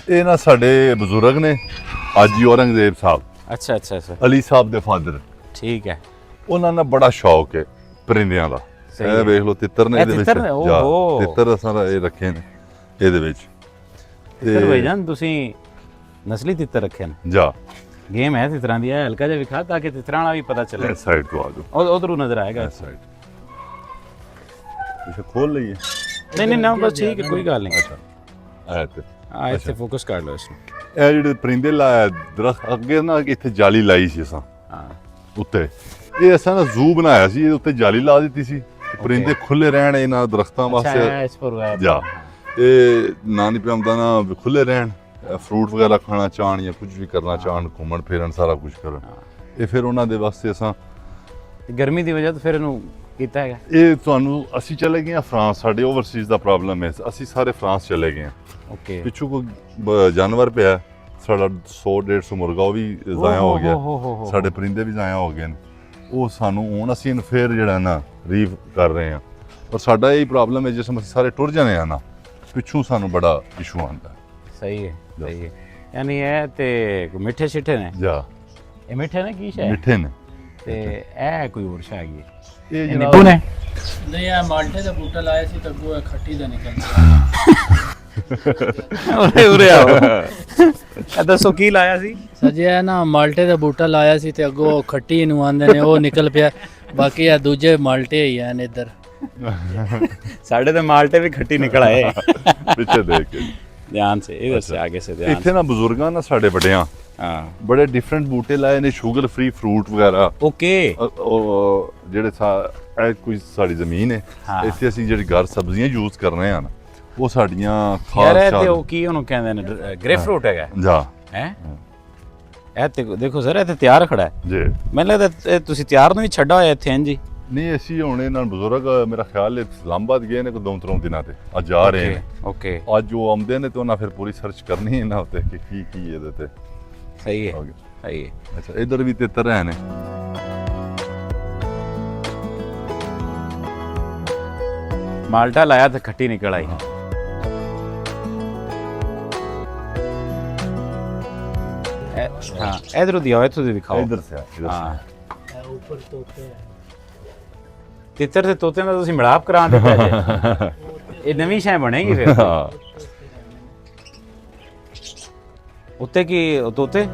ਇਹ ਨਾ ਸਾਡੇ ਬਜ਼ੁਰਗ ਨੇ ਹਾਜੀ ਔਰੰਗਜ਼ੇਬ ਸਾਹਿਬ, ਅੱਛਾ ਅੱਛਾ ਅੱਛਾ, ਅਲੀ ਸਾਹਿਬ ਦੇ ਫਾਦਰ। ਠੀਕ ਹੈ। ਉਹਨਾਂ ਦਾ ਬੜਾ ਸ਼ੌਕ ਹੈ ਪਰਿੰਦਿਆਂ ਦਾ। ਇਹ ਵੇਖ ਲਓ ਤਿੱਤਰ ਨੇ ਇਹਦੇ ਵਿੱਚ, ਤਿੱਤਰ ਅਸਾਂ ਇਹ ਰੱਖੇ ਨੇ ਇਹਦੇ ਵਿੱਚ। ਤਿੱਤਰ ਭਾਈਜਾਨ ਤੁਸੀਂ ਨਸਲੀ ਤਿੱਤਰ ਰੱਖੇ ਨੇ? ਜਾ ਗੇਮ ਹੈ ਤਿੱਤਰਾਂ ਦੀ, ਹੈ ਹਲਕਾ ਜਿਹਾ ਵਿਖਾ ਤਾਂ ਕਿ ਤਿੱਤਰਾਂ ਵਾਲਾ ਵੀ ਪਤਾ ਚੱਲੇ। ਇਸ ਸਾਈਡ ਤੋਂ ਆ ਜਾਓ, ਉਧਰੋਂ ਨਜ਼ਰ ਆਏਗਾ। ਇਸ ਸਾਈਡ ਇਸੇ ਖੋਲ ਲਈਏ। ਨਹੀਂ ਨਹੀਂ ਨਾ, ਬਸ ਠੀਕ ਹੈ, ਕੋਈ ਗੱਲ ਨਹੀਂ। ਅੱਛਾ ਇਹ ਤੇ ਆ ਇੱਥੇ ਫੋਕਸ ਕਰ ਲਓ ਇਸ ਨੂੰ। ਇਹ ਜਿਹੜੇ ਪਰਿੰਦੇ ਲਾਇਆ ਦਰਖਤ ਅੱਗੇ ਨਾ, ਇੱਥੇ ਜਾਲੀ ਲਾਈ ਸੀ ਅਸਾਂ ਹਾਂ ਉੱਤੇ। ਇਹ ਅਸਾਂ ਨਾ ਜ਼ੂ ਬਣਾਇਆ ਸੀ, ਇਹਦੇ ਉੱਤੇ ਜਾਲੀ ਲਾ ਦਿੱਤੀ ਸੀ, ਪਰਿੰਦੇ ਖੁੱਲੇ ਰਹਿਣ ਇਹਨਾਂ ਦਰਖਤਾਂ ਵਾਸਤੇ। ਇਸ ਪਰ ਜਾ ਇਹ ਨਾ ਨਹੀਂ ਪਿਆਉਂਦਾ ਨਾ, ਖੁੱਲੇ ਰਹਿਣ, ਫਰੂਟ ਵਗੈਰਾ ਖਾਣਾ ਚਾਹਣ ਜਾਂ ਕੁਝ ਵੀ ਕਰਨਾ ਚਾਹਣ, ਘੁੰਮਣ ਫਿਰਨ ਸਾਰਾ ਕੁਝ ਕਰਨ। ਇਹ ਫਿਰ ਉਹਨਾਂ ਦੇ ਵਾਸਤੇ ਅਸਾਂ ਗਰਮੀ ਦੀ ਵਜ੍ਹਾ ਤੋਂ ਫਿਰ ਇਹਨੂੰ ਕੀਤਾ ਹੈਗਾ। ਇਹ ਤੁਹਾਨੂੰ ਅਸੀਂ ਚਲੇ ਗਏ ਹਾਂ ਫਰਾਂਸ, ਸਾਡੇ ਓਵਰਸੀਜ਼ ਦਾ ਪ੍ਰੋਬਲਮ ਹੈ, ਅਸੀਂ ਸਾਰੇ ਫਰਾਂਸ ਚਲੇ ਗਏ ਹਾਂ। ਓਕੇ, ਪਿੱਛੋਂ ਕੋਈ ਜਾਨਵਰ ਪਿਆ ਸਾਡਾ 100-150 ਮੁਰਗਾ, ਉਹ ਵੀ ਜ਼ਾਇਆ ਹੋ ਗਿਆ, ਸਾਡੇ ਪਰਿੰਦੇ ਵੀ ਜ਼ਾਇਆ ਹੋ ਗਏ ਨੇ। ਉਹ ਸਾਨੂੰ ਹੁਣ ਅਸੀਂ ਇਹਨੂੰ ਫੇਰ ਜਿਹੜਾ ਨਾ ਰੀਵ ਕਰ ਰਹੇ ਹਾਂ। ਪਰ ਸਾਡਾ ਇਹ ਪ੍ਰੋਬਲਮ ਹੈ, ਜਿਸ ਅਸੀਂ ਸਾਰੇ ਟੁਰ ਜਾਂਦੇ ਆ ਨਾ, ਪਿੱਛੋਂ ਸਾਨੂੰ ਬੜਾ ਇਸ਼ੂ ਆਉਂਦਾ। ਸਹੀ ਹੈ, ਸਹੀ ਹੈ। ਯਾਨੀ ਇਹ ਤੇ ਮਿੱਠੇ ਛਿੱਠੇ ਨੇ। ਜਾ ਇਹ ਮਿੱਠੇ ਨੇ, ਕੀ ਸ਼ੈ ਮਿੱਠੇ ਨੇ ਤੇ ਇਹ ਕੋਈ ਹੋਰ ਸ਼ੈ ਹੈਗੀ? ਇਹ ਨਿੰਬੂ ਨੇ? ਨਹੀਂ, ਆ ਮਾਲਟੇ ਦਾ ਬੂਟਾ ਲਾਇਆ ਸੀ ਤਾਂ ਉਹ ਖੱਟੀ ਦਾ ਨਿਕਲ ਉਰੇ ਆਓ। ਇਹ ਦੱਸੋ ਕੀ ਲਾਇਆ ਸੀ? ਸਜਿਆ ਨਾ, ਮਾਲਟੇ ਦਾ ਬੂਟਾ ਲਾਇਆ ਸੀ ਤੇ ਅੱਗੋਂ ਖੱਟੀ ਨੂੰ ਆਂਦੇ ਨੇ, ਉਹ ਨਿਕਲ ਪਿਆ। ਬਾਕੀ ਆ ਦੂਜੇ ਮਾਲਟੇ ਹੀ ਹਨ ਇੱਧਰ। ਸਾਡੇ ਤੇ ਮਾਲਟੇ ਵੀ ਖੱਟੀ ਨਿਕਲ ਆਏ। ਪਿੱਛੇ ਦੇਖ ਕੇ ਧਿਆਨ ਸੇ ਇਹ ਦੱਸੇ ਆਗੇ ਸੇ ਧਿਆਨ। ਇੱਥੇ ਨਾ ਬਜ਼ੁਰਗਾਂ ਨਾ ਸਾਡੇ ਵੱਡਿਆਂ ਹਾਂ ਬੜੇ ਡਿਫਰੈਂਟ ਬੂਟੇ ਲਾਏ ਨੇ, ਸ਼ੂਗਰ ਫ੍ਰੀ ਫਰੂਟ ਵਗੈਰਾ। ਓਕੇ, ਉਹ ਜਿਹੜੇ ਇਹ ਕੋਈ ਸਾਡੀ ਜ਼ਮੀਨ ਹੈ, ਇੱਥੇ ਅਸੀਂ ਜਿਹੜੀ ਘਰ ਸਬਜ਼ੀਆਂ ਯੂਜ਼ ਕਰ ਰਹੇ ਹਾਂ ਨਾ, ਉਹ ਸਾਡੀਆਂ ਯਾਰ ਇਹ ਖਾਸ ਤੇ ਉਹ ਕੀ ਉਹਨੂੰ ਕਹਿੰਦੇ ਨੇ, ਗ੍ਰੇਪ ਫਰੂਟ ਹੈਗਾ ਜਾ ਹੈ। ਇਹ ਤੇ ਦੇਖੋ ਸਰ, ਇਹ ਤੇ ਤਿਆਰ ਖੜਾ ਹੈ ਜੀ। ਮੈਨੂੰ ਲੱਗਦਾ ਇਹ ਤੁਸੀਂ ਤਿਆਰ ਨੂੰ ਹੀ ਛੱਡਾ ਹੋਇਆ ਇੱਥੇ ਇੰਜ ਹੀ। ਨਹੀਂ, ਅਸੀਂ ਹੁਣ ਇਹਨਾਂ ਬਜ਼ੁਰਗ ਮੇਰਾ ਖਿਆਲ ਹੈ ਇਸਲਾਮਾਬਾਦ ਗਏ ਨੇ ਕੋਈ 2-3 ਦਿਨਾਂ ਤੇ, ਅੱਜ ਆ ਰਹੇ ਨੇ। ਓਕੇ, ਅੱਜ ਉਹ ਆਉਂਦੇ ਨੇ ਤੇ ਉਹਨਾਂ ਫਿਰ ਪੂਰੀ ਸਰਚ ਕਰਨੀ ਹੈ ਇਹਨਾਂ ਉੱਤੇ ਕਿ ਕੀ ਕੀ ਇਹਦੇ ਤੇ। ਸਹੀ ਹੈ, ਸਹੀ ਹੈ। ਅੱਛਾ, ਇਧਰ ਵੀ ਤਿੱਤਰ ਹੈ ਨੇ। ਮਾਲਟਾ ਲਾਇਆ ਤੇ ਖੱਟੀ ਨਿਕਲ ਆਈ। ਹਾਂ ਇਧਰੋਂ ਦਿਓ, ਇੱਥੋਂ ਦੀ ਦਿਖਾਓ। ਇਧਰ ਸੇ ਹਾਂ, ਉੱਪਰ ਤੋਤੇ ਤਿੱਤਰ ਤੇ ਤੋਤੇ ਦਾ ਤੁਸੀਂ ਮਿਲਾਪ ਕਰਾਂ ਦਿੱਤਾ ਜੇ। ਇਹ ਨਵੀਂ ਸ਼ੈ ਬਣੇਗੀ ਫਿਰ। ਹਾਂ ਉੱਤੇ ਕੀ ਤੋਤੇ?